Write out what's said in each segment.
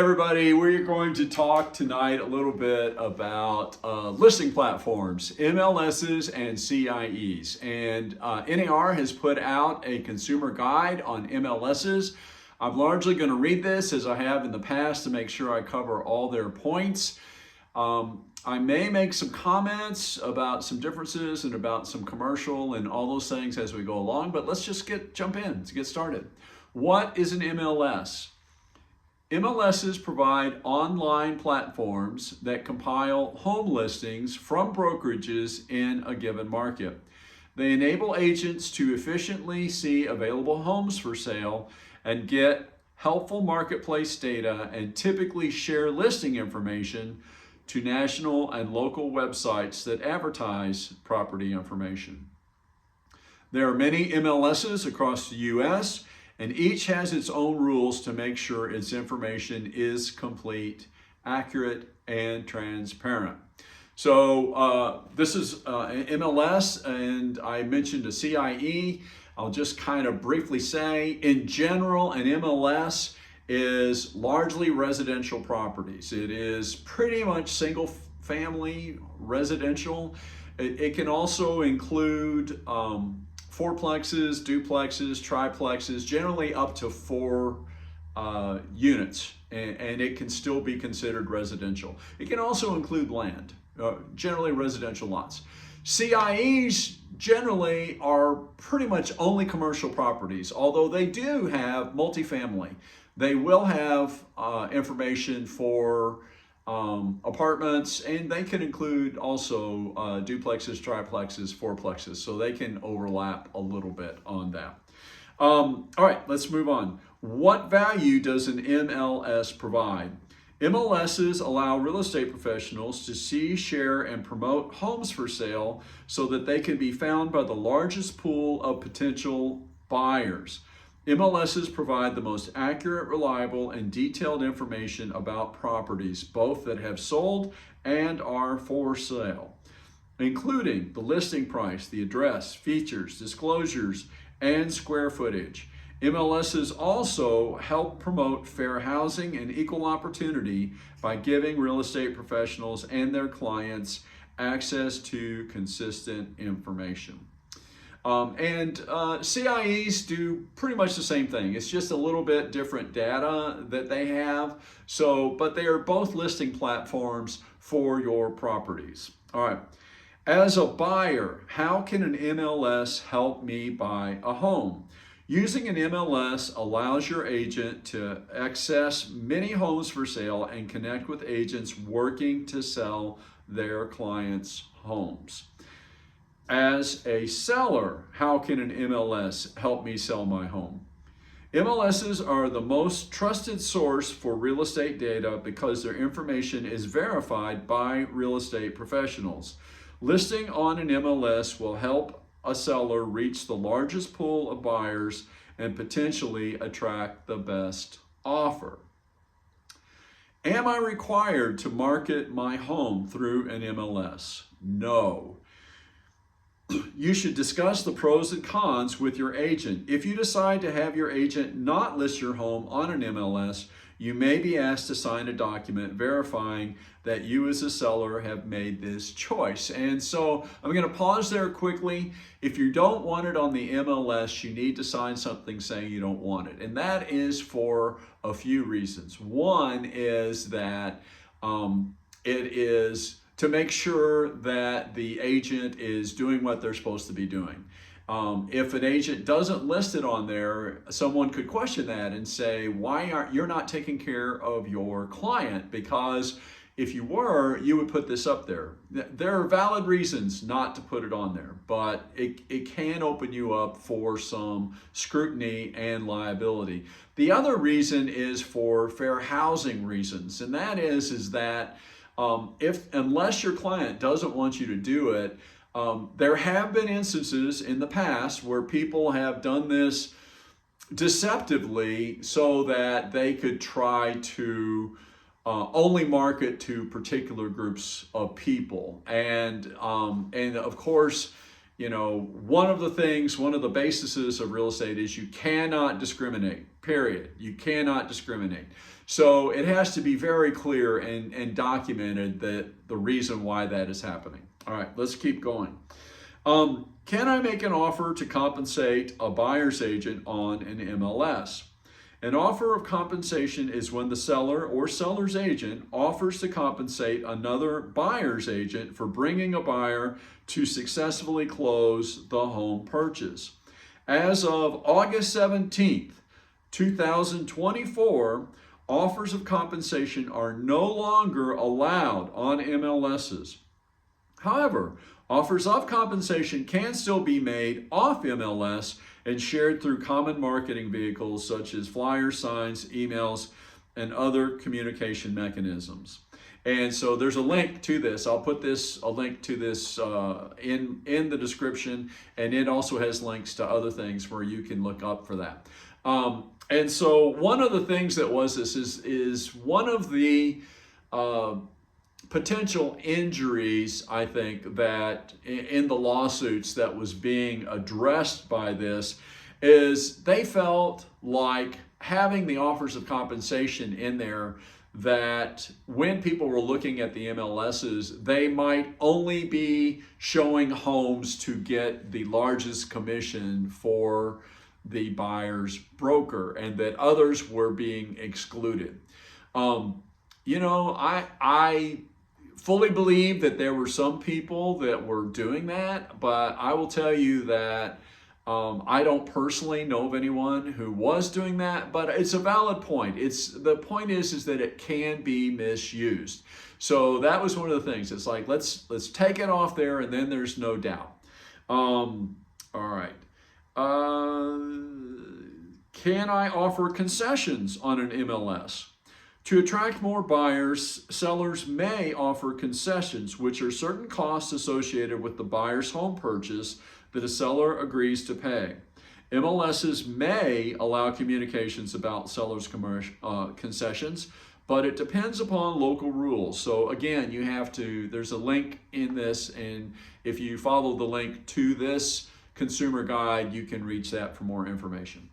Everybody, we're going to talk tonight a little bit about listing platforms, MLSs and CIEs. And NAR has put out a consumer guide on MLSs. I'm largely going to read this as I have in the past to make sure I cover all their points. I may make some comments about some differences and about some commercial and all those things as we go along, but let's just jump in to get started. What is an MLS? MLSs provide online platforms that compile home listings from brokerages in a given market. They enable agents to efficiently see available homes for sale and get helpful marketplace data, and typically share listing information to national and local websites that advertise property information. There are many MLSs across the U.S., and each has its own rules to make sure its information is complete, accurate, and transparent. So this is an MLS, and I mentioned a CIE. I'll just kind of briefly say, in general, an MLS is largely residential properties. It is pretty much single family residential. It can also include fourplexes, duplexes, triplexes, generally up to 4 units, and it can still be considered residential. It can also include land, generally residential lots. CIEs generally are pretty much only commercial properties, although they do have multifamily. They will have information for apartments, and they can include also duplexes, triplexes, fourplexes, so they can overlap a little bit on that. All right, let's move on. What value does an MLS provide? MLSs allow real estate professionals to see, share, and promote homes for sale so that they can be found by the largest pool of potential buyers. MLSs provide the most accurate, reliable, and detailed information about properties, both that have sold and are for sale, including the listing price, the address, features, disclosures, and square footage. MLSs also help promote fair housing and equal opportunity by giving real estate professionals and their clients access to consistent information. CIEs do pretty much the same thing. It's just a little bit different data that they have. But they are both listing platforms for your properties. All right. As a buyer, how can an MLS help me buy a home? Using an MLS allows your agent to access many homes for sale and connect with agents working to sell their clients' homes. As a seller, how can an MLS help me sell my home? MLSs are the most trusted source for real estate data because their information is verified by real estate professionals. Listing on an MLS will help a seller reach the largest pool of buyers and potentially attract the best offer. Am I required to market my home through an MLS? No. You should discuss the pros and cons with your agent. If you decide to have your agent not list your home on an MLS, you may be asked to sign a document verifying that you as a seller have made this choice. And so I'm going to pause there quickly. If you don't want it on the MLS, you need to sign something saying you don't want it. And that is for a few reasons. One is that it is to make sure that the agent is doing what they're supposed to be doing. If an agent doesn't list it on there, someone could question that and say, why aren't you not taking care of your client? Because if you were, you would put this up there. There are valid reasons not to put it on there, but it can open you up for some scrutiny and liability. The other reason is for fair housing reasons, and that is that unless your client doesn't want you to do it, there have been instances in the past where people have done this deceptively so that they could try to only market to particular groups of people. And of course, you know, one of the bases of real estate is you cannot discriminate, period. You cannot discriminate. So it has to be very clear and documented that the reason why that is happening. All right, let's keep going. Can I make an offer to compensate a buyer's agent on an MLS? An offer of compensation is when the seller or seller's agent offers to compensate another buyer's agent for bringing a buyer to successfully close the home purchase. As of August 17th, 2024, offers of compensation are no longer allowed on MLSs. However, offers of compensation can still be made off MLS and shared through common marketing vehicles such as flyers, signs, emails, and other communication mechanisms. And so there's a link to this. I'll put a link to this in the description, and it also has links to other things where you can look up for that. And so one of the things that was this is one of the potential injuries, I think, that in the lawsuits that was being addressed by this is they felt like having the offers of compensation in there, that when people were looking at the MLSs, they might only be showing homes to get the largest commission for the buyer's broker, and that others were being excluded. I fully believe that there were some people that were doing that, but I will tell you that I don't personally know of anyone who was doing that, but it's a valid point. The point is that it can be misused. So that was one of the things. It's like, let's take it off there, and then there's no doubt. All right. Can I offer concessions on an MLS? To attract more buyers, sellers may offer concessions, which are certain costs associated with the buyer's home purchase that a seller agrees to pay. MLSs may allow communications about sellers' concessions, but it depends upon local rules. So again, there's a link in this, and if you follow the link to this consumer guide, you can reach that for more information.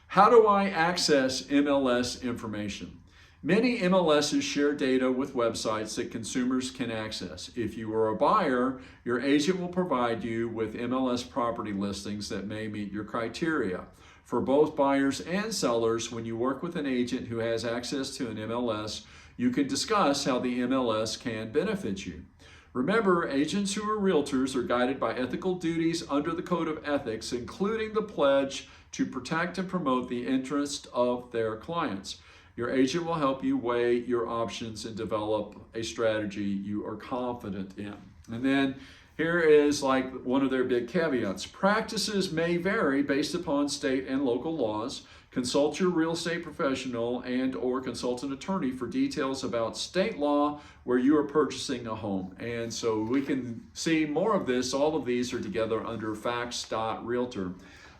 How do I access MLS information? Many MLSs share data with websites that consumers can access. If you are a buyer, your agent will provide you with MLS property listings that may meet your criteria. For both buyers and sellers, when you work with an agent who has access to an MLS, you can discuss how the MLS can benefit you. Remember, agents who are realtors are guided by ethical duties under the Code of Ethics, including the pledge to protect and promote the interest of their clients. Your agent will help you weigh your options and develop a strategy you are confident in. And then here is like one of their big caveats. Practices may vary based upon state and local laws. Consult your real estate professional and or consult an attorney for details about state law where you are purchasing a home. And so we can see more of this. All of these are together under facts.realtor.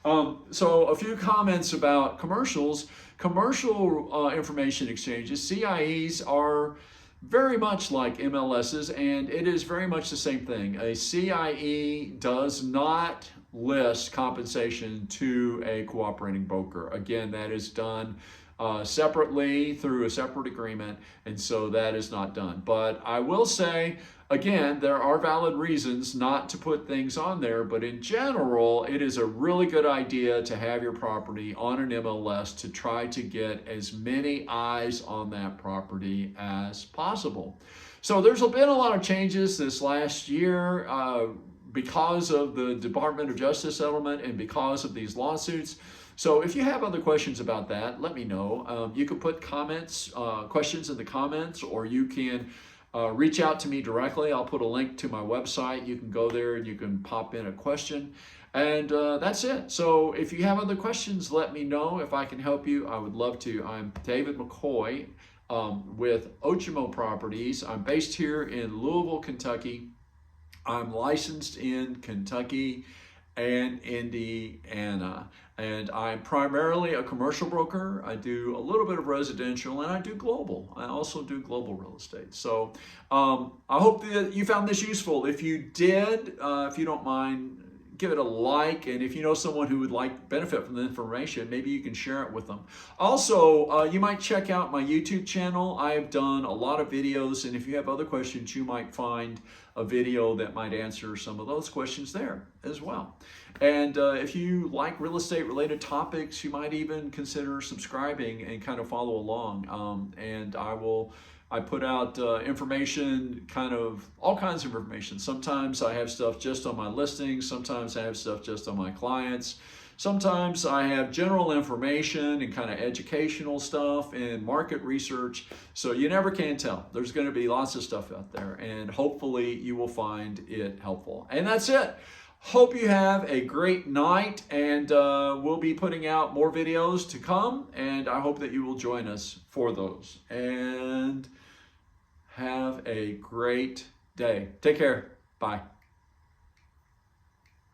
So a few comments about commercials. Commercial information exchanges, CIEs, are very much like MLSs, and it is very much the same thing. A CIE does not list compensation to a cooperating broker. Again, that is done separately through a separate agreement, and so that is not done. But I will say, again, there are valid reasons not to put things on there, but in general, it is a really good idea to have your property on an MLS to try to get as many eyes on that property as possible. So there's been a lot of changes this last year because of the Department of Justice settlement and because of these lawsuits. So if you have other questions about that, let me know. You can put questions in the comments, or you can reach out to me directly. I'll put a link to my website. You can go there and you can pop in a question. And that's it. So if you have other questions, let me know. If I can help you, I would love to. I'm David McCoy with Otimo Properties. I'm based here in Louisville, Kentucky. I'm licensed in Kentucky and Indiana. And I'm primarily a commercial broker. I do a little bit of residential, and I do global. I also do global real estate. So I hope that you found this useful. If you did, if you don't mind give it a like, and if you know someone who would like benefit from the information, maybe you can share it with them. Also, you might check out my YouTube channel. I've done a lot of videos, and if you have other questions, you might find a video that might answer some of those questions there as well. And if you like real estate related topics, you might even consider subscribing and kind of follow along. And I put out information, kind of all kinds of information. Sometimes I have stuff just on my listings. Sometimes I have stuff just on my clients. Sometimes I have general information and kind of educational stuff and market research. So you never can tell. There's going to be lots of stuff out there, and hopefully you will find it helpful. And that's it. Hope you have a great night, and we'll be putting out more videos to come, and I hope that you will join us for those. And have a great day. Take care. Bye.